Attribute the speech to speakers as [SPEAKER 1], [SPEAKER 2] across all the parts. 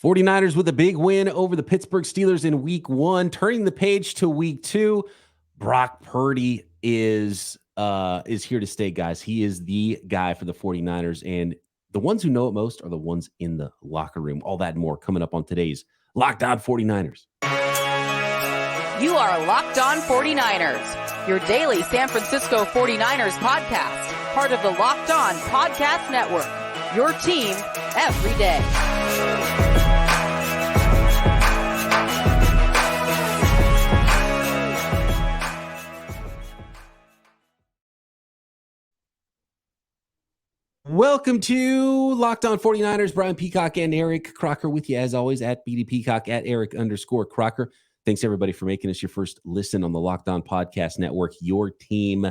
[SPEAKER 1] 49ers with a big win over the Pittsburgh Steelers in week 1. Turning the page to week 2, Brock Purdy is here to stay, guys. He is the guy for the 49ers, and the ones who know it most are the ones in the locker room. All that and more coming up on today's Locked On 49ers.
[SPEAKER 2] You are Locked On 49ers, your daily San Francisco 49ers podcast, part of the Locked On Podcast Network, your team every day.
[SPEAKER 1] Welcome to Locked On 49ers. Brian Peacock and Eric Crocker with you as always at BD Peacock at Eric_Crocker. Thanks everybody for making us your first listen on the Locked On Podcast Network, your team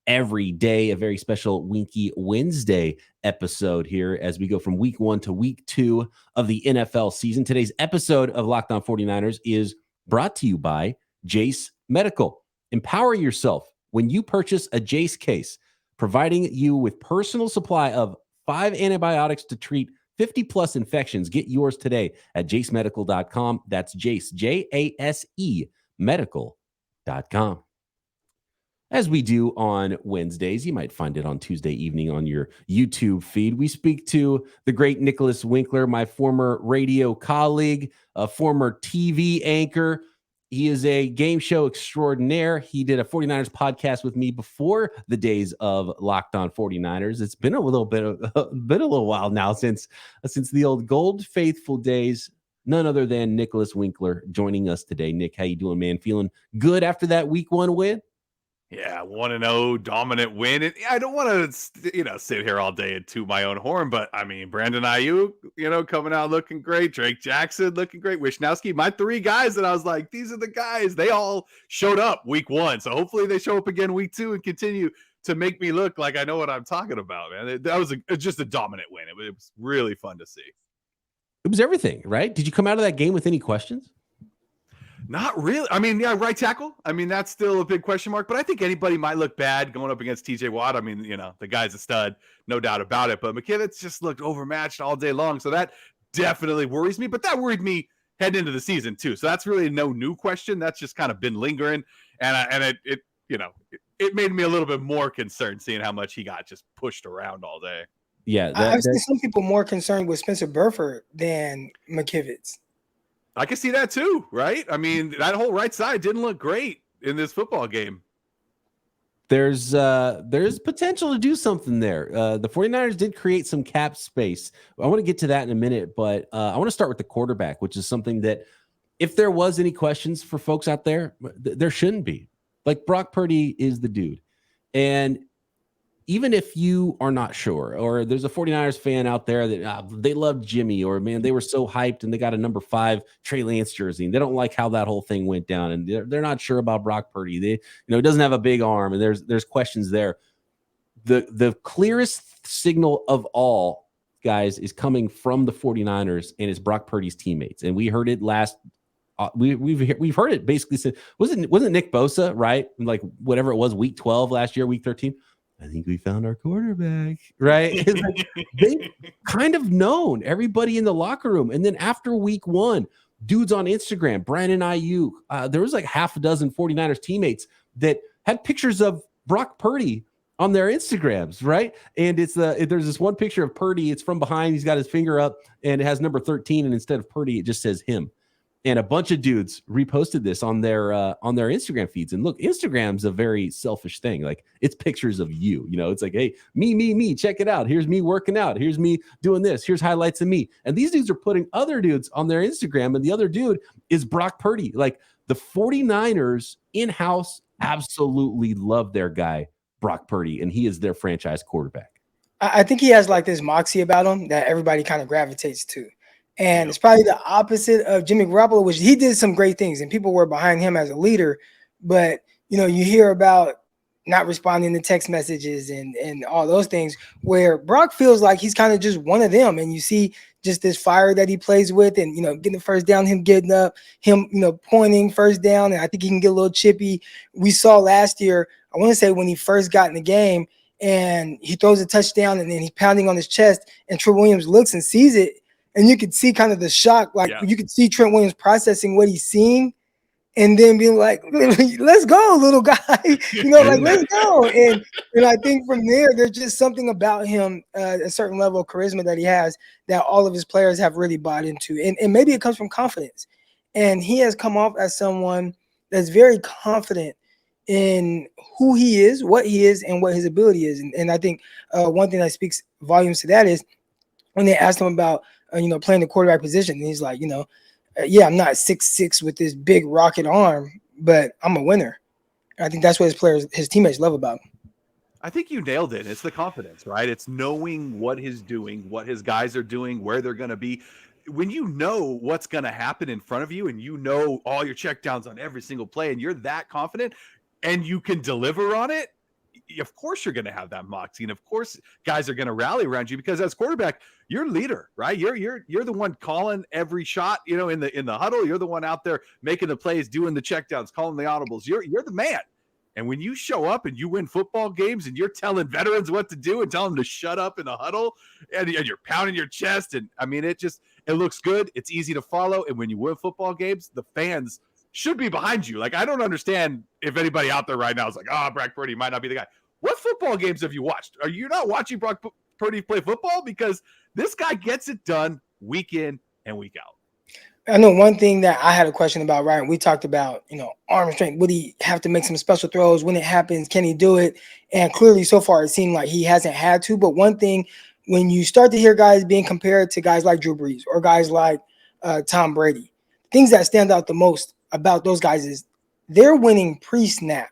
[SPEAKER 1] every day. A very special Winky Wednesday episode here as we go from week 1 to week 2 of the NFL season. Today's episode of Locked On 49ers is brought to you by Jase Medical. Empower yourself when you purchase a Jase case, providing you with personal supply of 5 antibiotics to treat 50-plus infections. Get yours today at jasemedical.com. That's Jase, Jase, medical.com. As we do on Wednesdays, you might find it on Tuesday evening on your YouTube feed. We speak to the great Nicholas Winkler, my former radio colleague, a former TV anchor. He is a game show extraordinaire. He did a 49ers podcast with me before the days of Locked On 49ers. It's been a little while now since the old Gold Faithful days. None other than Nicholas Winkler joining us today. Nick, how you doing, man? Feeling good after that week 1 win?
[SPEAKER 3] Yeah, 1-0 dominant win. And I don't want to, sit here all day and toot my own horn, but I mean, Brandon Ayuk, coming out looking great. Drake Jackson looking great. Wishnowski, my 3 guys that I was like, these are the guys. They all showed up week 1. So hopefully they show up again week 2 and continue to make me look like I know what I'm talking about, man. That was just a dominant win. It was really fun to see.
[SPEAKER 1] It was everything, right? Did you come out of that game with any questions?
[SPEAKER 3] Not really. I mean, yeah, right tackle. I mean, that's still a big question mark, but I think anybody might look bad going up against TJ Watt. I mean, the guy's a stud, no doubt about it, but McKivitz just looked overmatched all day long. So that definitely worries me, but that worried me heading into the season too. So that's really no new question. That's just kind of been lingering. And it made me a little bit more concerned seeing how much he got just pushed around all day.
[SPEAKER 4] Yeah. I've seen some people more concerned with Spencer Burford than McKivitz.
[SPEAKER 3] I can see that too, right? I mean, that whole right side didn't look great in this football game.
[SPEAKER 1] There's potential to do something there. The 49ers did create some cap space. I want to get to that in a minute, but I want to start with the quarterback, which is something that if there was any questions for folks out there, there shouldn't be. Like, Brock Purdy is the dude. And even if you are not sure, or there's a 49ers fan out there that they loved Jimmy, or man, they were so hyped and they got a number 5 Trey Lance jersey and they don't like how that whole thing went down. And they're not sure about Brock Purdy. He doesn't have a big arm, and there's questions there. The clearest signal of all, guys, is coming from the 49ers, and it's Brock Purdy's teammates. And we heard it last. We've heard it basically since wasn't Nick Bosa, right? Like whatever it was, week 12 last year, week 13. I think we found our quarterback, right? Like, they've kind of known everybody in the locker room. And then after week 1, dudes on Instagram, Brandon Ayuk, there was like half a dozen 49ers teammates that had pictures of Brock Purdy on their Instagrams, right? And there's this one picture of Purdy. It's from behind. He's got his finger up, and it has number 13. And instead of Purdy, it just says him. And a bunch of dudes reposted this on their Instagram feeds. And look, Instagram's a very selfish thing. Like, it's pictures of you. It's like, hey, me, check it out. Here's me working out. Here's me doing this. Here's highlights of me. And these dudes are putting other dudes on their Instagram, and the other dude is Brock Purdy. Like, the 49ers in-house absolutely love their guy, Brock Purdy, and he is their franchise quarterback.
[SPEAKER 4] I think he has like this moxie about him that everybody kind of gravitates to. And it's probably the opposite of Jimmy Garoppolo, which he did some great things and people were behind him as a leader. But, you hear about not responding to text messages and all those things, where Brock feels like he's kind of just one of them. And you see just this fire that he plays with, and, getting the first down, him getting up, him, pointing first down. And I think he can get a little chippy. We saw last year, I want to say when he first got in the game and he throws a touchdown and then he's pounding on his chest, and Trey Williams looks and sees it. and you could see kind of the shock. Like
[SPEAKER 3] Yeah.
[SPEAKER 4] you could see Trent Williams processing what he's seeing, and then being like, "Let's go, little guy," like let's go. And I think from there, there's just something about him, a certain level of charisma that he has that all of his players have really bought into, and maybe it comes from confidence. And he has come off as someone that's very confident in who he is, what he is, and what his ability is. And I think one thing that speaks volumes to that is when they asked him about playing the quarterback position, and he's like, yeah, I'm not 6'6" with this big rocket arm, but I'm a winner. And I think that's what his teammates love about him.
[SPEAKER 3] I think you nailed it. It's the confidence, right? It's knowing what he's doing, what his guys are doing, where they're going to be. When you know what's going to happen in front of you and you know all your checkdowns on every single play and you're that confident and you can deliver on it, of course you're going to have that moxie. And of course guys are going to rally around you because as quarterback, you're leader, right? You're the one calling every shot, in the huddle. You're the one out there making the plays, doing the checkdowns, calling the audibles. You're the man. And when you show up and you win football games and you're telling veterans what to do and telling them to shut up in the huddle and you're pounding your chest. And I mean, it looks good. It's easy to follow. And when you win football games, the fans should be behind you. Like, I don't understand if anybody out there right now is like, Brock Purdy might not be the guy. What football games have you watched? Are you not watching Brock Purdy play football? Because this guy gets it done week in and week out.
[SPEAKER 4] I know one thing that I had a question about, Ryan. We talked about, arm strength. Would he have to make some special throws when it happens? Can he do it? And clearly so far it seemed like he hasn't had to. But one thing, when you start to hear guys being compared to guys like Drew Brees or guys like Tom Brady, things that stand out the most about those guys is they're winning pre-snap,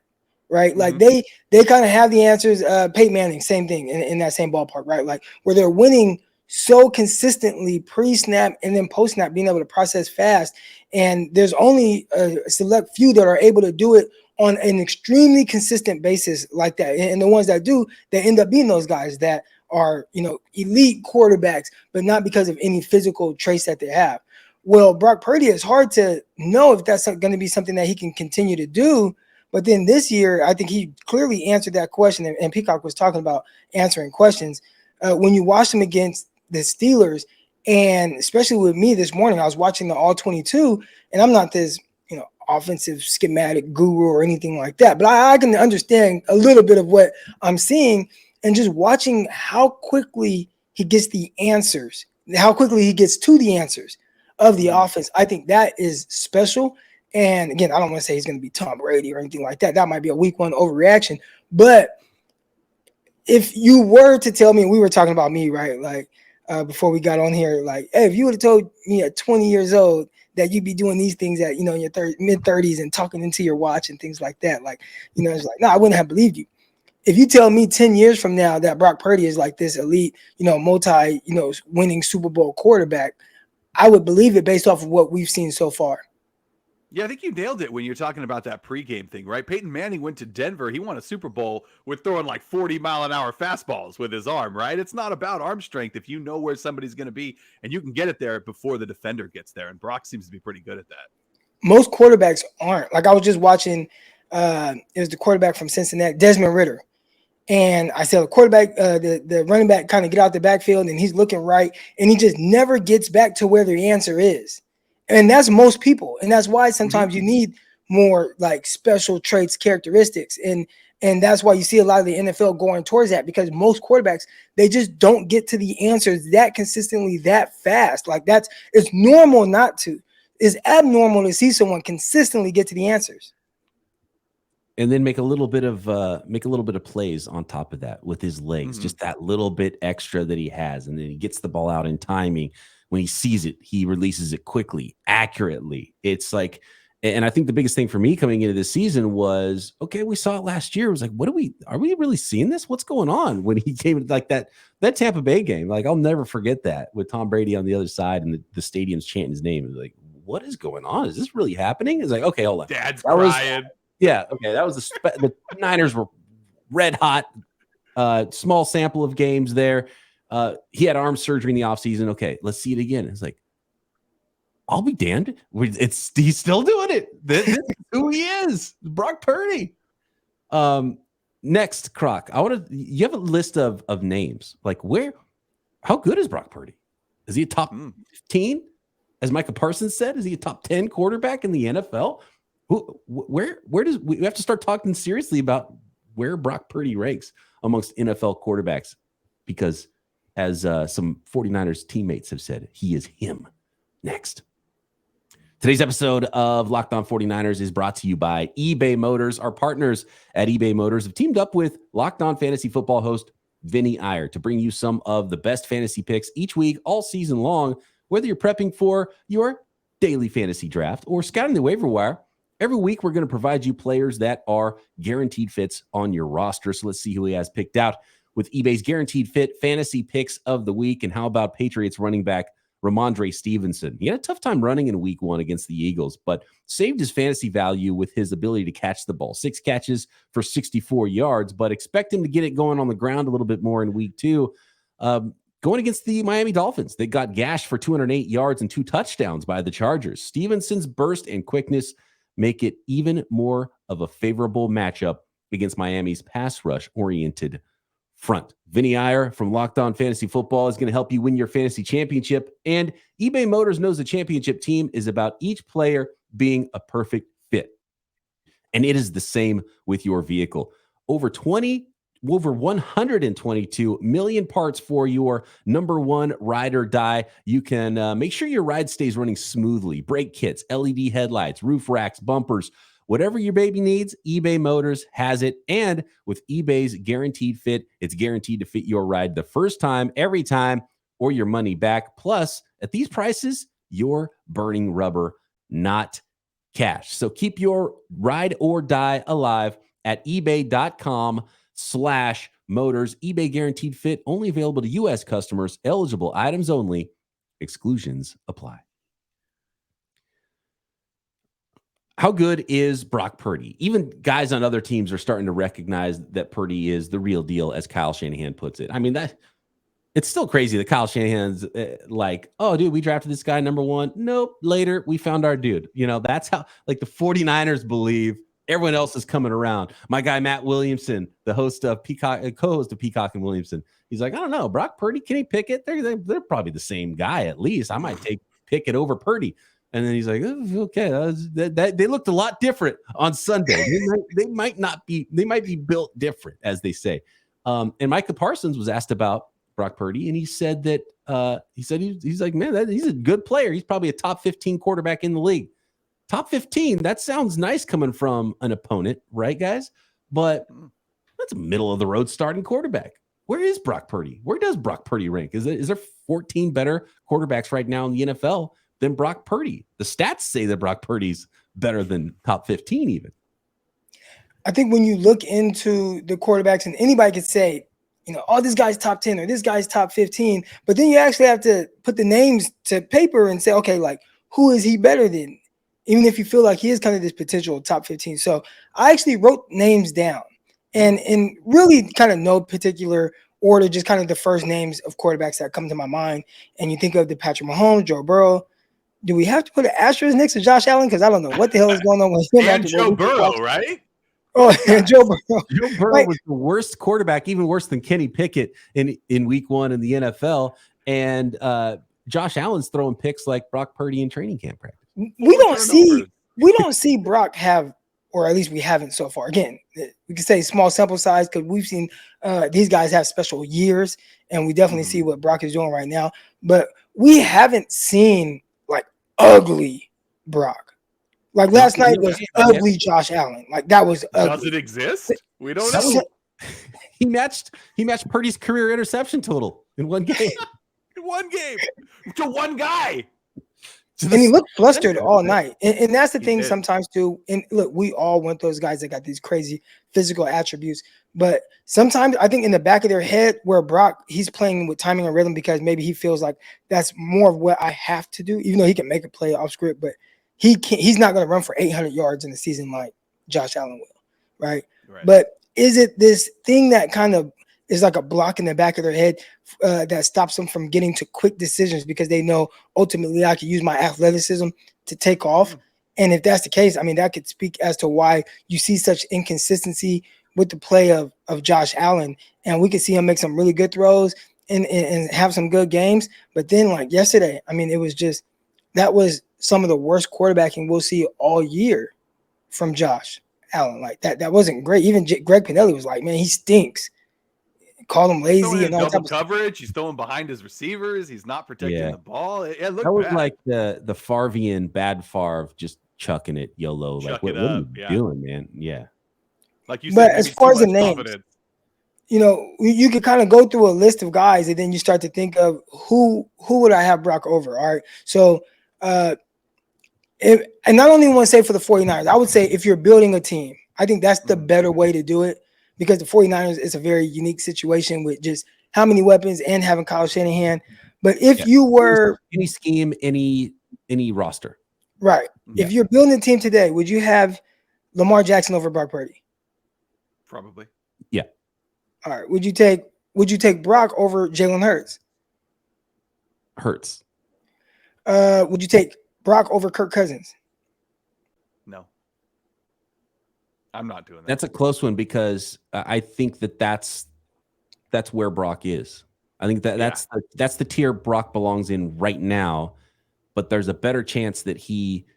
[SPEAKER 4] right? Like they kind of have the answers. Peyton Manning, same thing in that same ballpark, right? Like where they're winning so consistently pre-snap and then post-snap, being able to process fast. And there's only a select few that are able to do it on an extremely consistent basis like that. And the ones that do, they end up being those guys that are, elite quarterbacks, but not because of any physical traits that they have. Well, Brock Purdy, it's hard to know if that's going to be something that he can continue to do. But then this year, I think he clearly answered that question. And Peacock was talking about answering questions. When you watch him against the Steelers, and especially with me this morning, I was watching the all 22, and I'm not this, offensive schematic guru or anything like that, but I can understand a little bit of what I'm seeing, and just watching how quickly he gets the answers, how quickly he gets to the answers of the offense. I think that is special. And again, I don't want to say he's going to be Tom Brady or anything like that. That might be a week one overreaction, but if you were to tell me, we were talking about me, right? Like, before we got on here, like, hey, if you would have told me at 20 years old that you'd be doing these things at, in your mid-30s and talking into your watch and things like that, like, it's like, no, I wouldn't have believed you. If you tell me 10 years from now that Brock Purdy is like this elite, multi, winning Super Bowl quarterback, I would believe it based off of what we've seen so far.
[SPEAKER 3] Yeah, I think you nailed it when you're talking about that pregame thing, right? Peyton Manning went to Denver. He won a Super Bowl with throwing like 40-mile-an-hour fastballs with his arm, right? It's not about arm strength if you know where somebody's going to be and you can get it there before the defender gets there. And Brock seems to be pretty good at that.
[SPEAKER 4] Most quarterbacks aren't. Like I was just watching, it was the quarterback from Cincinnati, Desmond Ridder. And I said, the quarterback, the running back kind of get out the backfield and he's looking right. And he just never gets back to where the answer is. And that's most people. And that's why sometimes you need more like special traits, characteristics. And that's why you see a lot of the NFL going towards that, because most quarterbacks, they just don't get to the answers that consistently that fast. Like it's normal not to. It's abnormal to see someone consistently get to the answers.
[SPEAKER 1] And then make a little bit of plays on top of that with his legs, just that little bit extra that he has. And then he gets the ball out in timing. When he sees it, he releases it quickly, accurately. It's like, and I think the biggest thing for me coming into this season was, okay, we saw it last year. It was like, are we really seeing this? What's going on? When he came like that Tampa Bay game, like I'll never forget that with Tom Brady on the other side and the stadium's chanting his name. It was like, what is going on? Is this really happening? It's like, okay, hold on.
[SPEAKER 3] Dad's crying.
[SPEAKER 1] Yeah. Okay. That was the Niners were red hot, small sample of games there. He had arm surgery in the offseason. Okay, let's see it again. It's like, I'll be damned. He's still doing it. This is who he is. Brock Purdy. Next, Croc. You have a list of names. Like how good is Brock Purdy? Is he a top 15? As Micah Parsons said, is he a top 10 quarterback in the NFL? Where does we have to start talking seriously about where Brock Purdy ranks amongst NFL quarterbacks? Because as some 49ers teammates have said, he is him next. Today's episode of Locked On 49ers is brought to you by eBay Motors. Our partners at eBay Motors have teamed up with Locked On Fantasy Football host Vinny Iyer to bring you some of the best fantasy picks each week, all season long. Whether you're prepping for your daily fantasy draft or scouting the waiver wire, every week we're going to provide you players that are guaranteed fits on your roster. So let's see who he has picked out with eBay's guaranteed fit fantasy picks of the week. And how about Patriots running back Ramondre Stevenson? He had a tough time running in week 1 against the Eagles, but saved his fantasy value with his ability to catch the ball. 6 catches for 64 yards, but expect him to get it going on the ground a little bit more in week 2. Going against the Miami Dolphins, they got gashed for 208 yards and 2 touchdowns by the Chargers. Stevenson's burst and quickness make it even more of a favorable matchup against Miami's pass rush-oriented front. Vinny Iyer from Locked On Fantasy Football is going to help you win your fantasy championship. And eBay Motors knows the championship team is about each player being a perfect fit. And it is the same with your vehicle. Over 122 million parts for your number one ride or die. You can make sure your ride stays running smoothly. Brake kits, LED headlights, roof racks, bumpers, whatever your baby needs, eBay Motors has it. And with eBay's guaranteed fit, it's guaranteed to fit your ride the first time, every time, or your money back. Plus, at these prices, you're burning rubber, not cash. So keep your ride or die alive at ebay.com/motors. eBay guaranteed fit, only available to U.S. customers, eligible items only, exclusions apply. How good is Brock Purdy? Even guys on other teams are starting to recognize that Purdy is the real deal, as Kyle Shanahan puts it. I mean, it's still crazy that Kyle Shanahan's like, oh, dude, we drafted this guy number 1. Nope. Later, we found our dude. You know, that's how, like, the 49ers believe everyone else is coming around. My guy, Matt Williamson, the host of Peacock, co-host of Peacock and Williamson, he's like, I don't know, Brock Purdy, Kenny Pickett, they're probably the same guy at least. I might take Pickett over Purdy. And then he's like, oh, okay, they looked a lot different on Sunday. They might be built different, as they say. And Micah Parsons was asked about Brock Purdy, and he said that he's like, man, he's a good player. He's probably a top 15 quarterback in the league. Top 15, that sounds nice coming from an opponent, right, guys? But that's a middle-of-the-road starting quarterback. Where is Brock Purdy? Where does Brock Purdy rank? Is there 14 better quarterbacks right now in the NFL than Brock Purdy? The stats say that Brock Purdy's better than top 15 even.
[SPEAKER 4] I think when you look into the quarterbacks, and anybody could say, you know, oh, this guy's top 10 or this guy's top 15, but then you actually have to put the names to paper and say, okay, like, who is he better than? Even if you feel like he is kind of this potential top 15. So I actually wrote names down, and in really kind of no particular order, just kind of the first names of quarterbacks that come to my mind. And you think of the Patrick Mahomes, Joe Burrow. Do we have to put an asterisk next to Josh Allen? Because I don't know what the hell is going on with him.
[SPEAKER 3] And Joe Burrow, right?
[SPEAKER 4] Oh, and Joe Burrow.
[SPEAKER 1] Joe Burrow was the worst quarterback, even worse than Kenny Pickett in week 1 in the NFL. And Josh Allen's throwing picks like Brock Purdy in training camp practice.
[SPEAKER 4] We don't see Brock have, or at least we haven't so far. Again, we can say small sample size because we've seen these guys have special years, and we definitely see what Brock is doing right now. But we haven't seen like ugly Brock. Like last night was ugly Josh Allen. Like that was ugly.
[SPEAKER 3] Does it exist? We don't know.
[SPEAKER 1] He matched Purdy's career interception total in one game.
[SPEAKER 3] In one game to one guy.
[SPEAKER 4] And he looked flustered all night. And that's the thing sometimes too. And look, we all want those guys that got these crazy physical attributes. But sometimes I think in the back of their head where Brock, he's playing with timing and rhythm because maybe he feels like that's more of what I have to do, even though he can make a play off script, but he's not going to run for 800 yards in the season like Josh Allen will, right? But is it this thing that kind of is like a block in the back of their head that stops them from getting to quick decisions because they know ultimately I can use my athleticism to take off? And if that's the case, I mean, that could speak as to why you see such inconsistency with the play of Josh Allen. And we could see him make some really good throws and have some good games. But then like yesterday, I mean, that was some of the worst quarterbacking we'll see all year from Josh Allen. Like that wasn't great. Even Greg Pinelli was like, man, he stinks. Called him lazy and all
[SPEAKER 3] double coverage. He's throwing behind his receivers. He's not protecting the ball. It looked
[SPEAKER 1] that was
[SPEAKER 3] bad.
[SPEAKER 1] like the Favrean bad Favre just chucking it YOLO. Like what are you doing, man? Yeah.
[SPEAKER 3] Like you said,
[SPEAKER 4] but as far as the names, you know, you could kind of go through a list of guys and then you start to think of who would I have Brock over. All right. So and not only want to say for the 49ers, I would say if you're building a team, I think that's the better way to do it. Because the 49ers is a very unique situation with just how many weapons and having Kyle Shanahan. But if you were
[SPEAKER 1] any scheme, any roster,
[SPEAKER 4] right? If you're building a team today, would you have Lamar Jackson over Brock Purdy?
[SPEAKER 3] Probably.
[SPEAKER 4] Yeah. All right. Would you take Brock over Jalen Hurts?
[SPEAKER 1] Hurts.
[SPEAKER 4] Would you take Brock over Kirk Cousins?
[SPEAKER 3] No. I'm not doing that.
[SPEAKER 1] That's a close one because I think that's where Brock is. I think that's the tier Brock belongs in right now, but there's a better chance that he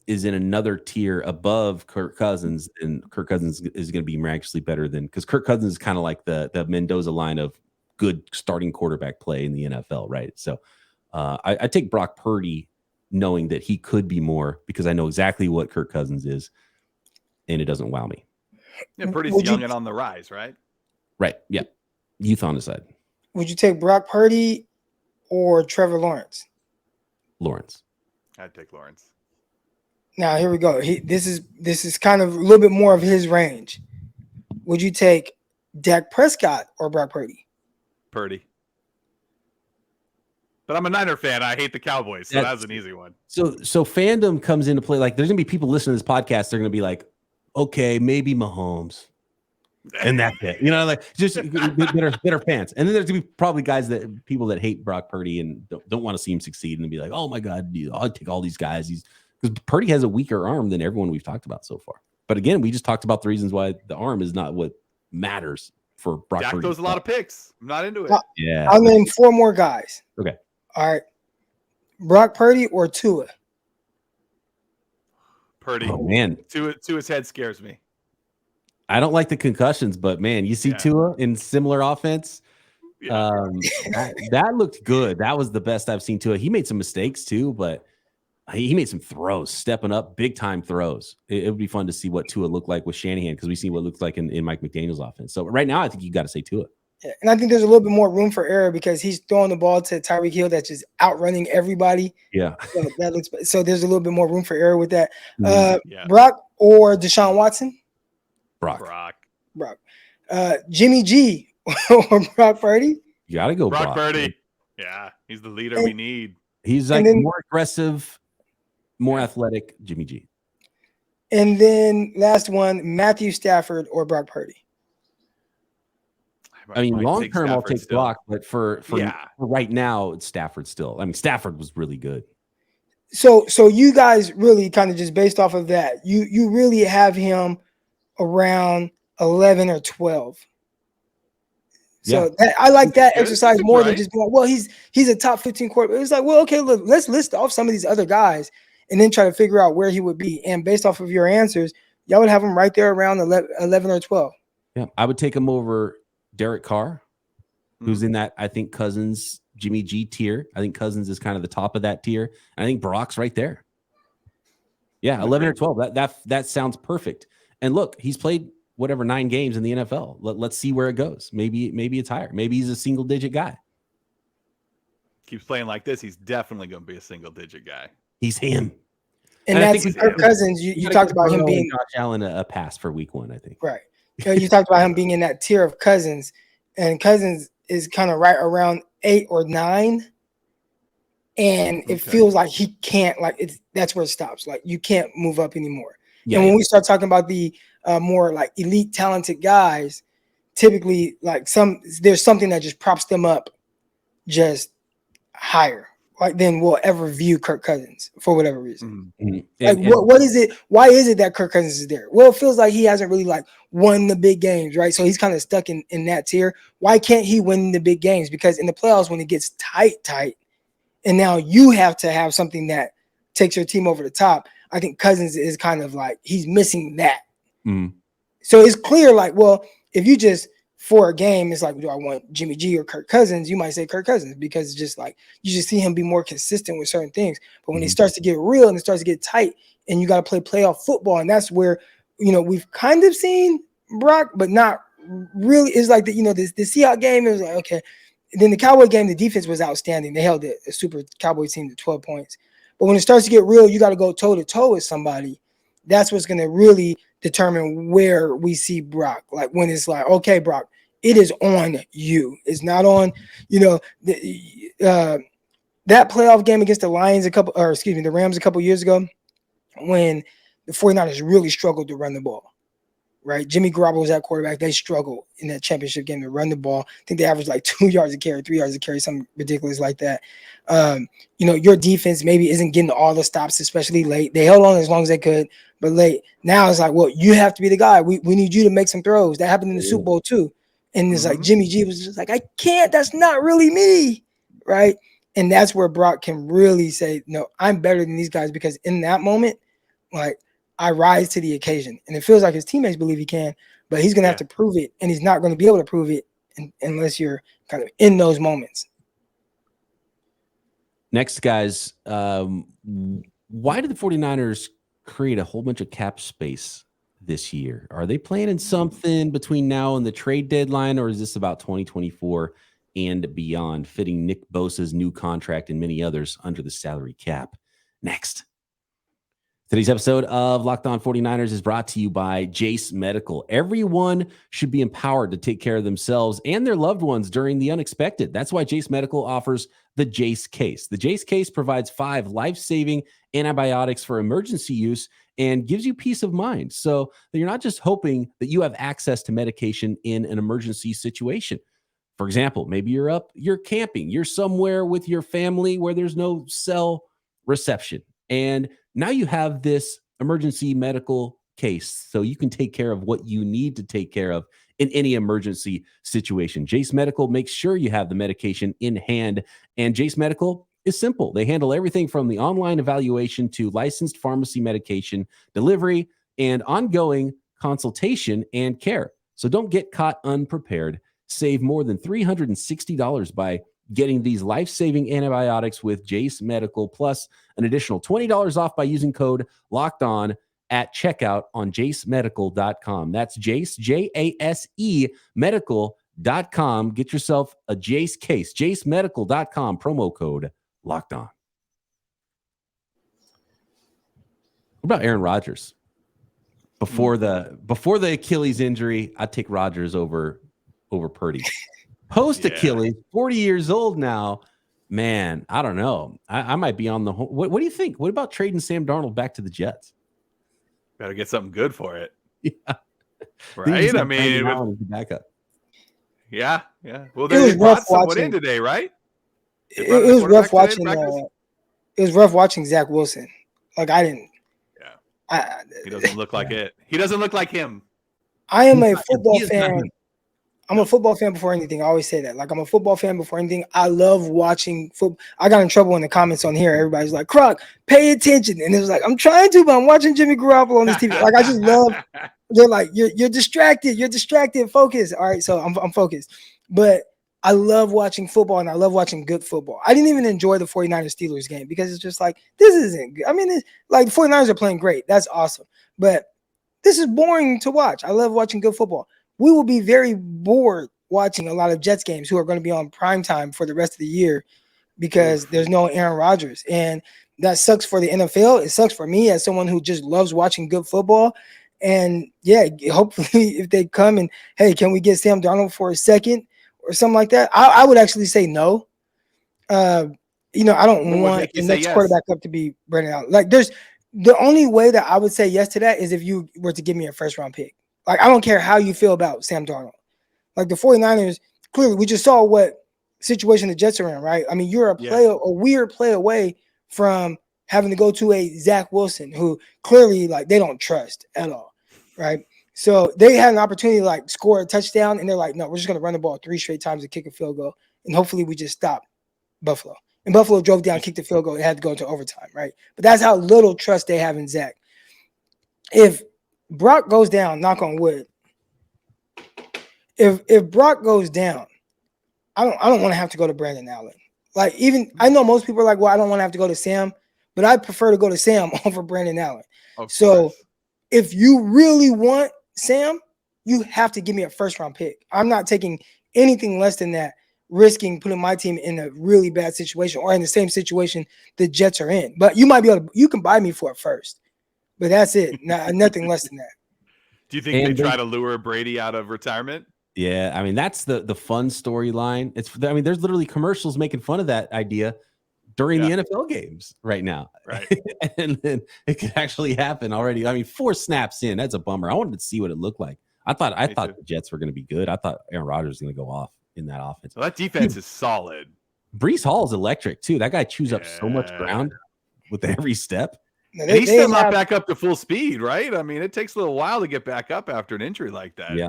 [SPEAKER 1] is in another tier above Kirk Cousins, and Kirk Cousins is going to be miraculously better than, because Kirk Cousins is kind of like the Mendoza line of good starting quarterback play in the NFL, right? So I take Brock Purdy knowing that he could be more because I know exactly what Kirk Cousins is. And it doesn't wow me.
[SPEAKER 3] Yeah, Purdy's young and on the rise, right?
[SPEAKER 1] Right. Yeah. Youth on the side.
[SPEAKER 4] Would you take Brock Purdy or Trevor Lawrence?
[SPEAKER 1] Lawrence.
[SPEAKER 3] I'd take Lawrence.
[SPEAKER 4] Now here we go. This is kind of a little bit more of his range. Would you take Dak Prescott or Brock Purdy?
[SPEAKER 3] Purdy. But I'm a Niner fan. I hate the Cowboys, so that's an easy one.
[SPEAKER 1] So fandom comes into play. Like, there's gonna be people listening to this podcast. They're gonna be like, okay, maybe Mahomes, and that's it. You know, like just that are fans. And then there's gonna be probably people that hate Brock Purdy and don't want to see him succeed, and be like, oh my god, I'll take all these guys. Because Purdy has a weaker arm than everyone we've talked about so far. But again, we just talked about the reasons why the arm is not what matters for Brock Purdy.
[SPEAKER 3] Dak throws a lot of picks. I'm not into it.
[SPEAKER 1] Yeah,
[SPEAKER 4] I'll name 4 more guys.
[SPEAKER 1] Okay.
[SPEAKER 4] All right. Brock Purdy or Tua?
[SPEAKER 3] Purdy.
[SPEAKER 1] Oh, man.
[SPEAKER 3] Tua's head scares me.
[SPEAKER 1] I don't like the concussions, but man, you see Tua in similar offense. Yeah. That looked good. That was the best I've seen Tua. He made some mistakes too, but he made some throws, stepping up, big time throws. It would be fun to see what Tua looked like with Shanahan, because we see what it looks like in Mike McDaniel's offense. So right now, I think you got to say Tua.
[SPEAKER 4] Yeah, and I think there's a little bit more room for error because he's throwing the ball to Tyreek Hill that's just outrunning everybody.
[SPEAKER 1] Yeah.
[SPEAKER 4] So there's a little bit more room for error with that. Brock or Deshaun Watson?
[SPEAKER 1] Brock.
[SPEAKER 4] Jimmy G or Brock Purdy?
[SPEAKER 1] You got to go
[SPEAKER 3] Brock Purdy.
[SPEAKER 1] Man.
[SPEAKER 3] Yeah, he's the leader we need.
[SPEAKER 1] He's like more aggressive, more athletic Jimmy G.
[SPEAKER 4] And then last one, Matthew Stafford or Brock Purdy?
[SPEAKER 1] I mean, long term, I'll take Brock, but for right now, it's Stafford still. I mean, Stafford was really good.
[SPEAKER 4] So you guys really kind of just based off of that, you really have him around 11 or 12. So I like that exercise more than just going, well, he's a top 15 quarterback. It's like, well, okay, look, let's list off some of these other guys and then try to figure out where he would be. And based off of your answers, y'all would have him right there around 11 or 12.
[SPEAKER 1] Yeah, I would take him over Derek Carr, who's in that, I think, Cousins, Jimmy G tier. I think Cousins is kind of the top of that tier. And I think Brock's right there. Yeah, 11 or 12. That sounds perfect. And look, he's played 9 games in the NFL. Let's see where it goes. Maybe it's higher. Maybe he's a single digit guy.
[SPEAKER 3] Keeps playing like this, he's definitely going to be a single digit guy.
[SPEAKER 1] He's him.
[SPEAKER 4] And that's Kirk Cousins. You talked about him being
[SPEAKER 1] Josh Allen a pass for week 1, I think.
[SPEAKER 4] Right. You talked about him being in that tier of Cousins, and Cousins is kind of right around 8 or 9. And it feels like he can't, that's where it stops. Like, you can't move up anymore. Yeah, and when we start talking about the more like elite talented guys, typically there's something that just props them up just higher like than we'll ever view Kirk Cousins for whatever reason.
[SPEAKER 1] Mm-hmm.
[SPEAKER 4] Like what is it? Why is it that Kirk Cousins is there? Well, it feels like he hasn't really like won the big games, right? So he's kind of stuck in that tier. Why can't he win the big games? Because in the playoffs, when it gets tight, and now you have to have something that takes your team over the top, I think Cousins is kind of like he's missing that. So it's clear, like, well, if you just for a game, it's like, do I want Jimmy G or Kirk Cousins? You might say Kirk Cousins because it's just like you just see him be more consistent with certain things. But when it starts to get real and it starts to get tight, and you got to play playoff football, and that's where we've kind of seen Brock, but not really. It's like the Seahawks game. It was like okay. Then the Cowboy game, the defense was outstanding. They held a super Cowboy team to 12 points. But when it starts to get real, you got to go toe to toe with somebody. That's what's going to really determine where we see Brock. Like when it's like, okay, Brock, it is on you. It's not on, that playoff game against the Rams a couple years ago when the 49ers really struggled to run the ball, right? Jimmy Garoppolo was at quarterback. They struggled in that championship game to run the ball. I think they averaged like 2 yards a carry, 3 yards a carry, something ridiculous like that. Your defense maybe isn't getting all the stops, especially late. They held on as long as they could, but late. Now it's like, well, you have to be the guy. We need you to make some throws. That happened in the Super Bowl too. And it's like Jimmy G was just like, I can't. That's not really me, right? And that's where Brock can really say, no, I'm better than these guys because in that moment, like I rise to the occasion. And it feels like his teammates believe he can, but he's going to have to prove it, and he's not going to be able to prove it unless you're kind of in those moments.
[SPEAKER 1] Next, guys, why did the 49ers create a whole bunch of cap space this year? Are they planning something between now and the trade deadline, or is this about 2024 and beyond, fitting Nick Bosa's new contract and many others under the salary cap? Next. Today's episode of Locked On 49ers is brought to you by Jase Medical. Everyone should be empowered to take care of themselves and their loved ones during the unexpected. That's why Jase Medical offers the Jase Case. The Jase Case provides 5 life-saving antibiotics for emergency use and gives you peace of mind so that you're not just hoping that you have access to medication in an emergency situation. For example, maybe you're camping, you're somewhere with your family where there's no cell reception, and now you have this emergency medical case so you can take care of what you need to take care of in any emergency situation. Jase Medical makes sure you have the medication in hand, and Jase Medical is simple. They handle everything from the online evaluation to licensed pharmacy medication delivery and ongoing consultation and care. So don't get caught unprepared. Save more than $360 by getting these life-saving antibiotics with Jase Medical, plus an additional $20 off by using code LOCKEDON at checkout on jasemedical.com. That's Jase, Jase medical.com. Get yourself a Jase case, jasemedical.com, promo code LOCKEDON. What about Aaron Rodgers? Before the Achilles injury, I'd take Rodgers over Purdy. Post Achilles, 40 years old now. Man, I don't know. I might be on the whole. What do you think? What about trading Sam Darnold back to the Jets?
[SPEAKER 3] Better get something good for it.
[SPEAKER 1] Yeah.
[SPEAKER 3] Right? I mean,
[SPEAKER 1] backup.
[SPEAKER 3] Yeah. Well, they brought someone in today, right?
[SPEAKER 4] It was rough watching. It was rough watching Zach Wilson. Like I didn't.
[SPEAKER 3] Yeah. He doesn't look like it. He doesn't look like him.
[SPEAKER 4] I am a football fan. I'm a football fan before anything. I always say that. Like, I'm a football fan before anything. I love watching football. I got in trouble in the comments on here. Everybody's like, Croc, pay attention. And it was like, I'm trying to, but I'm watching Jimmy Garoppolo on this TV. Like, I just love, they're like, you're distracted. You're distracted. Focus. All right, so I'm focused. But I love watching football, and I love watching good football. I didn't even enjoy the 49ers Steelers game because it's just like, this isn't good. I mean, like, the 49ers are playing great. That's awesome. But this is boring to watch. I love watching good football. We will be very bored watching a lot of Jets games who are going to be on prime time for the rest of the year because there's no Aaron Rodgers. And that sucks for the NFL. It sucks for me as someone who just loves watching good football. And yeah, hopefully if they come and, hey, can we get Sam Darnold for a second or something like that? I would actually say no. I don't want the next quarterback up to be Brandon Allen. Like the only way that I would say yes to that is if you were to give me a first round pick. Like, I don't care how you feel about Sam Darnold. Like, the 49ers, clearly, we just saw what situation the Jets are in, right? I mean, you're a weird play away from having to go to a Zach Wilson, who clearly like they don't trust at all, right? So they had an opportunity to like score a touchdown, and they're like, no, we're just going to run the ball 3 straight times and kick a field goal, and hopefully we just stop Buffalo. And Buffalo drove down, kicked the field goal, it had to go into overtime, right? But that's how little trust they have in Zach. If Brock goes down, knock on wood, if Brock goes down, I don't want to have to go to Brandon Allen. Like, even I know most people are like, well, I don't want to have to go to Sam, but I prefer to go to Sam over Brandon Allen. So if you really want Sam, you have to give me a first-round pick. I'm not taking anything less than that, risking putting my team in a really bad situation or in the same situation the Jets are in. But you might be able to, you can buy me for it first, but that's it. Nothing less than that.
[SPEAKER 3] Do you think they try to lure Brady out of retirement?
[SPEAKER 1] Yeah, I mean, that's the fun storyline. There's literally commercials making fun of that idea during the NFL games right now.
[SPEAKER 3] Right.
[SPEAKER 1] And then it could actually happen already. I mean, 4 snaps in, that's a bummer. I wanted to see what it looked like. I thought the Jets were going to be good. I thought Aaron Rodgers was going to go off in that offense.
[SPEAKER 3] Well, that defense is solid.
[SPEAKER 1] Breece Hall is electric too. That guy chews up so much ground with every step.
[SPEAKER 3] And he's still not back up to full speed, right? I mean, it takes a little while to get back up after an injury like that.
[SPEAKER 1] Yeah,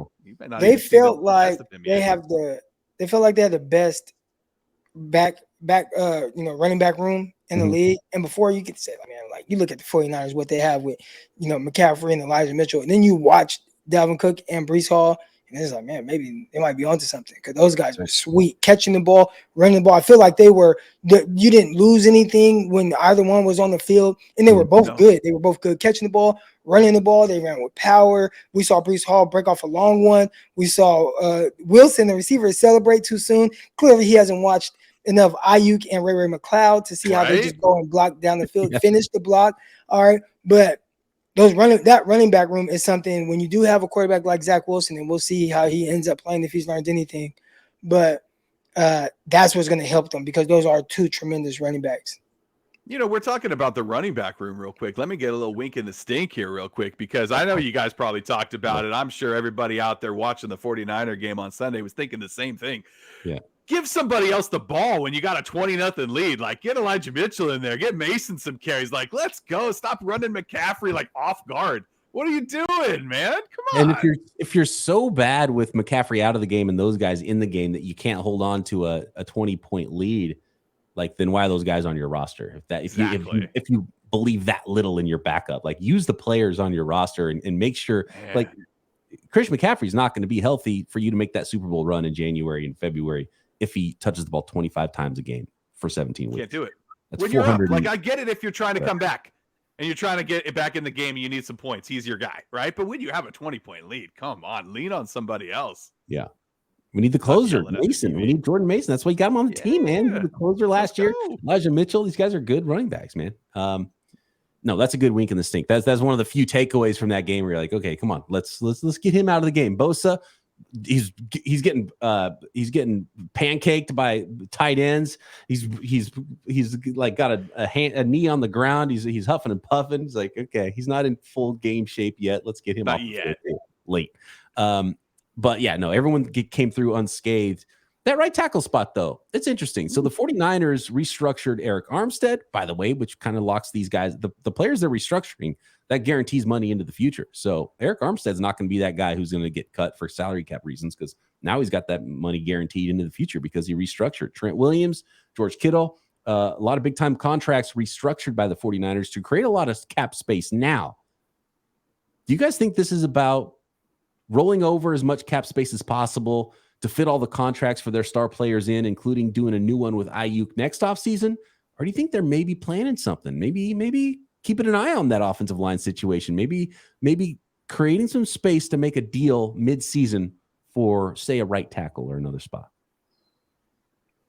[SPEAKER 4] they felt like they had the best running back room in the league. And before you could say, I mean, like you look at the 49ers, what they have with McCaffrey and Elijah Mitchell, and then you watch Dalvin Cook and Breece Hall. And it's like, man, maybe they might be onto something because those guys are sweet catching the ball, running the ball. I feel like you didn't lose anything when either one was on the field, and they were both good. They were both good catching the ball, running the ball. They ran with power. We saw Breece Hall break off a long one. We saw Wilson, the receiver, celebrate too soon. Clearly, he hasn't watched enough Ayuk and Ray McCloud to see how they just go and block down the field, finish the block. All right, but that running back room is something when you do have a quarterback like Zach Wilson, and we'll see how he ends up playing if he's learned anything. But that's what's going to help them because those are 2 tremendous running backs.
[SPEAKER 3] We're talking about the running back room real quick. Let me get a little wink in the stink here real quick because I know you guys probably talked about it. I'm sure everybody out there watching the 49er game on Sunday was thinking the same thing. Yeah. Give somebody else the ball when you got a 20-0 lead. Like, get Elijah Mitchell in there. Get Mason some carries. Like, let's go. Stop running McCaffrey like off guard. What are you doing, man? Come on.
[SPEAKER 1] And if you're so bad with McCaffrey out of the game and those guys in the game that you can't hold on to a 20-point lead, like then why are those guys on your roster? If you believe that little in your backup, like use the players on your roster and make sure like Christian McCaffrey's not going to be healthy for you to make that Super Bowl run in January and February if he touches the ball 25 times a game for 17 weeks.
[SPEAKER 3] Can't do it.
[SPEAKER 1] That's
[SPEAKER 3] when you're up, like I get it if you're trying to come back and you're trying to get it back in the game and you need some points, he's your guy, right? But when you have a 20-point lead, come on, lean on somebody else.
[SPEAKER 1] Yeah. We need the closer, Mason. We need Jordan Mason. That's why you got him on the team, man. The closer last year. Elijah Mitchell. These guys are good running backs, man. No, that's a good wink in the stink. That's one of the few takeaways from that game where you're like, okay, come on, let's get him out of the game. Bosa, he's getting pancaked by tight ends. He's like got a knee on the ground. He's huffing and puffing. He's like, okay, he's not in full game shape yet. Let's get him off late. But yeah, no, everyone came through unscathed. That right tackle spot, though, it's interesting. So the 49ers restructured Eric Armstead, by the way, which kind of locks these guys. The players they're restructuring, that guarantees money into the future. So Eric Armstead's not going to be that guy who's going to get cut for salary cap reasons because now he's got that money guaranteed into the future because he restructured. Trent Williams, George Kittle, a lot of big-time contracts restructured by the 49ers to create a lot of cap space now. Do you guys think this is about rolling over as much cap space as possible to fit all the contracts for their star players in, including doing a new one with Ayuk next offseason? Or do you think they're maybe planning something? Maybe keeping an eye on that offensive line situation. Maybe creating some space to make a deal mid-season for, say, a right tackle or another spot.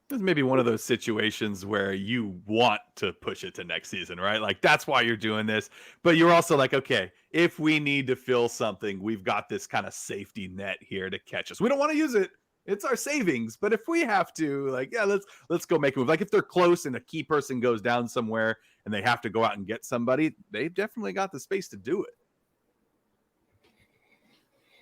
[SPEAKER 3] This is maybe one of those situations where you want to push it to next season, right? Like that's why you're doing this. But you're also like, okay, if we need to fill something, we've got this kind of safety net here to catch us. We don't want to use it. It's our savings. But if we have to, like, yeah, let's go make a move. Like if they're close and a key person goes down somewhere and they have to go out and get somebody, they've definitely got the space to do it.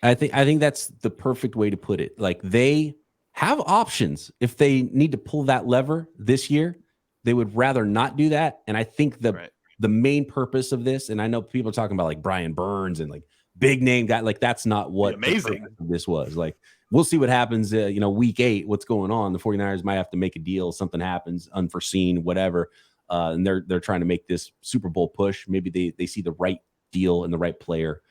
[SPEAKER 1] I think that's the perfect way to put it. Like they have options. If they need to pull that lever this year, they would rather not do that. And I think the main purpose of this, and I know people are talking about like Brian Burns and like big name guy, like that's not what
[SPEAKER 3] amazing
[SPEAKER 1] this was. Like, we'll see what happens, week 8, what's going on. The 49ers might have to make a deal. Something happens, unforeseen, whatever. And they're trying to make this Super Bowl push. Maybe they see the right deal and the right player,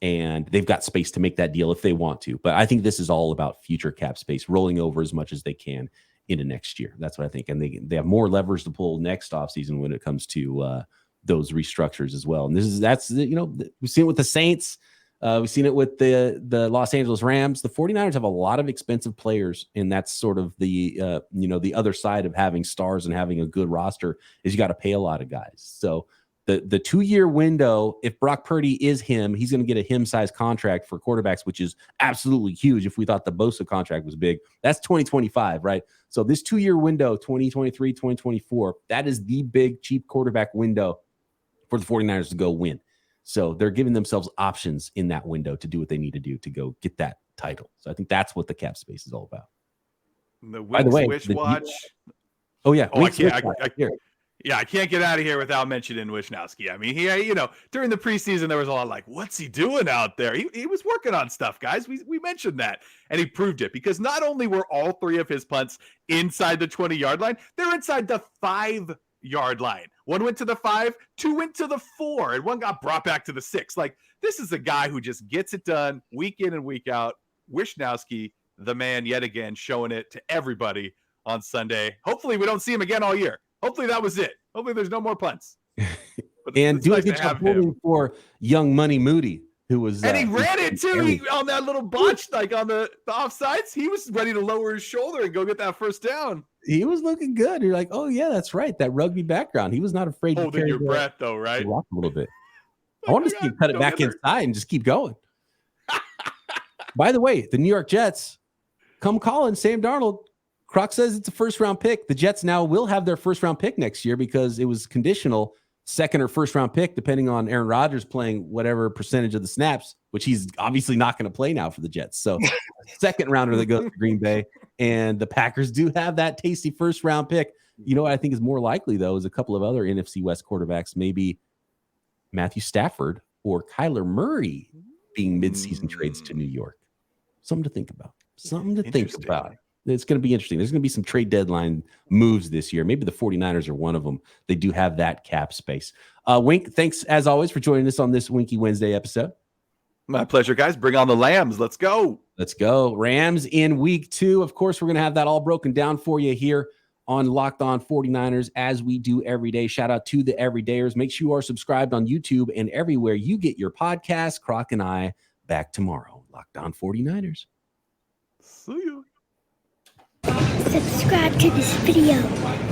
[SPEAKER 1] and they've got space to make that deal if they want to. But I think this is all about future cap space, rolling over as much as they can into next year. That's what I think. And they have more levers to pull next offseason when it comes to those restructures as well. And we've seen it with the Saints. We've seen it with the Los Angeles Rams. The 49ers have a lot of expensive players, and that's sort of the the other side of having stars and having a good roster is you got to pay a lot of guys. So the 2-year window, if Brock Purdy is him, he's going to get a him-sized contract for quarterbacks, which is absolutely huge. If we thought the Bosa contract was big, that's 2025, right? So this 2-year window, 2023, 2024, that is the big cheap quarterback window for the 49ers to go win. So they're giving themselves options in that window to do what they need to do to go get that title. So I think that's what the cap space is all about.
[SPEAKER 3] By the way, Wish Watch.
[SPEAKER 1] Oh yeah.
[SPEAKER 3] I can't get out of here without mentioning Wishnowsky. I mean, he, during the preseason, there was a lot like, what's he doing out there? He was working on stuff, guys. We mentioned that, and he proved it because not only were all 3 of his punts inside the 20-yard line, they're inside the 5-yard line. 1 went to the 5, 2 went to the 4, and 1 got brought back to the 6. Like, this is a guy who just gets it done week in and week out. Wishnowsky, the man, yet again, showing it to everybody on Sunday. Hopefully we don't see him again all year. Hopefully that was it. Hopefully there's no more punts.
[SPEAKER 1] And do a good job holding for young Money Moody, who was
[SPEAKER 3] and he ran it too. On that little botch, like on the offsides, he was ready to lower his shoulder and go get that first down.
[SPEAKER 1] He was looking good. You're like, oh yeah, that's right. That rugby background. He was not afraid to
[SPEAKER 3] carry your breath though, right?
[SPEAKER 1] Rock a little bit. I want to see him cut it back inside and just keep going. By the way, the New York Jets, come calling Sam Darnold. Croc says it's a first-round pick. The Jets now will have their first-round pick next year because it was conditional second or first-round pick, depending on Aaron Rodgers playing whatever percentage of the snaps, which he's obviously not going to play now for the Jets. So second rounder that goes to Green Bay, and the Packers do have that tasty first-round pick. You know what I think is more likely, though, is a couple of other NFC West quarterbacks, maybe Matthew Stafford or Kyler Murray being mid-season trades to New York. Something to think about. It's going to be interesting. There's going to be some trade deadline moves this year. Maybe the 49ers are one of them. They do have that cap space. Wink, thanks as always for joining us on this Winky Wednesday episode.
[SPEAKER 3] My pleasure, guys. Bring on the Lambs. Let's go.
[SPEAKER 1] Rams in week 2. Of course, we're going to have that all broken down for you here on Locked On 49ers as we do every day. Shout out to the everydayers. Make sure you are subscribed on YouTube and everywhere you get your podcast. Croc and I back tomorrow. Locked On 49ers.
[SPEAKER 3] See you.
[SPEAKER 5] Subscribe to this video.